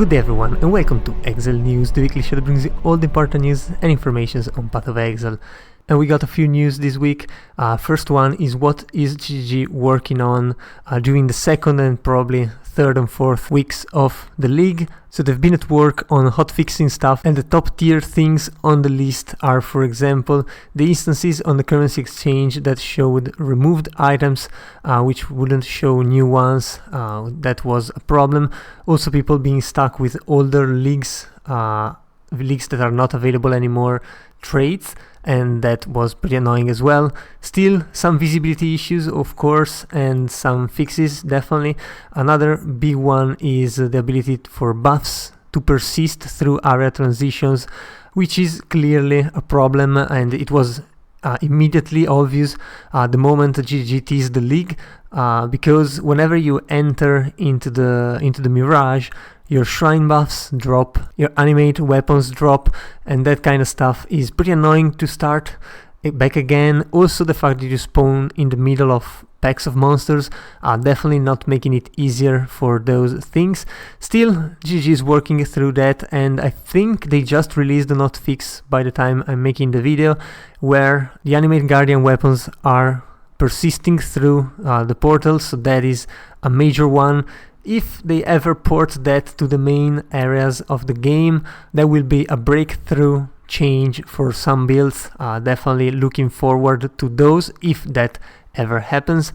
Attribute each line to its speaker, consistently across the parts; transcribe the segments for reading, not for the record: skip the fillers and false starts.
Speaker 1: Good day everyone and welcome to Exile News, the weekly show that brings you all the important news and information on Path of Exile. And we got a few news this week. First one is what is GGG working on during the second and probably third and fourth weeks of the league. So they've been at work on hotfixing stuff, and the top tier things on the list are, for example, the instances on the currency exchange that showed removed items which wouldn't show new ones. That was a problem. Also people being stuck with older leagues that are not available anymore, trades, and that was pretty annoying as well. Still some visibility issues, of course, and some fixes, definitely. Another big one is the ability for buffs to persist through area transitions, which is clearly a problem, and it was immediately obvious the moment GGG teased the league, because whenever you enter into the Mirage, your shrine buffs drop, your animate weapons drop, and that kind of stuff is pretty annoying to start back again. Also the fact that you spawn in the middle of packs of monsters are definitely not making it easier for those things. Still, GG is working through that, and I think they just released a hotfix by the time I'm making the video, where the animate guardian weapons are persisting through the portal, so that is a major one. If they ever port that to the main areas of the game, that will be a breakthrough change for some builds. Definitely looking forward to those if that ever happens.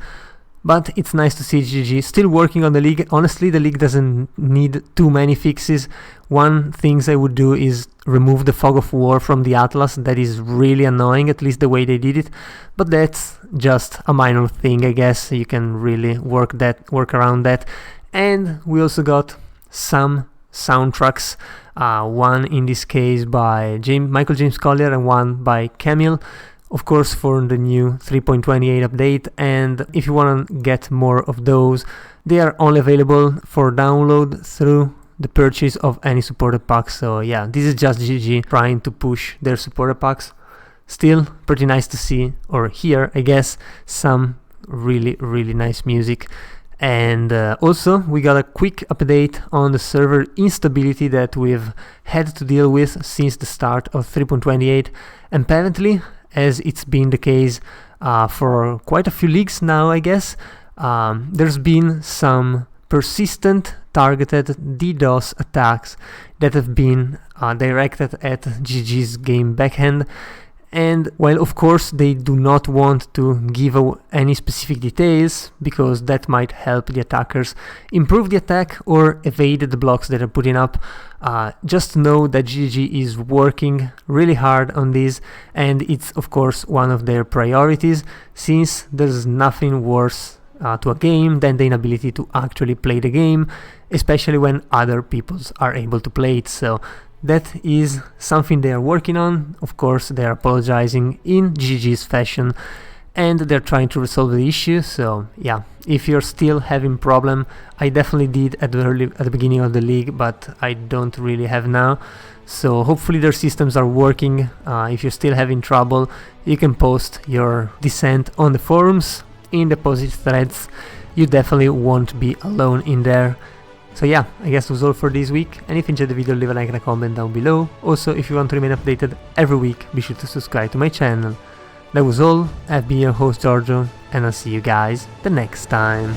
Speaker 1: But it's nice to see GG still working on the league. Honestly, the league doesn't need too many fixes. One thing I would do is remove the fog of war from the Atlas. That is really annoying, at least the way they did it. But that's just a minor thing, I guess. You can really work around that. And we also got some soundtracks, one in this case by Michael James Collier and one by Camille, of course for the new 3.28 update. And if you want to get more of those, they are only available for download through the purchase of any supported packs. So yeah, this is just GG trying to push their supported packs. Still pretty nice to see or hear, I guess, some really nice music. And also we got a quick update on the server instability that we've had to deal with since the start of 3.28, and apparently, as it's been the case for quite a few leagues now, I guess, there's been some persistent targeted DDoS attacks that have been directed at GG's game backhand. And while of course they do not want to give any specific details, because that might help the attackers improve the attack or evade the blocks that are putting up, just know that GG is working really hard on this, and it's of course one of their priorities, since there's nothing worse to a game than the inability to actually play the game, especially when other people are able to play it. So that is something they are working on. Of course, they are apologizing in GG's fashion, and they're trying to resolve the issue. So yeah, if you're still having problem, I definitely did at the beginning of the league, but I don't really have now. So hopefully their systems are working. If you're still having trouble, you can post your dissent on the forums, in the posit threads. You definitely won't be alone in there. So yeah, I guess that was all for this week, and if you enjoyed the video, leave a like and a comment down below. Also, if you want to remain updated every week, be sure to subscribe to my channel. That was all. I've been your host Giorgio, and I'll see you guys the next time.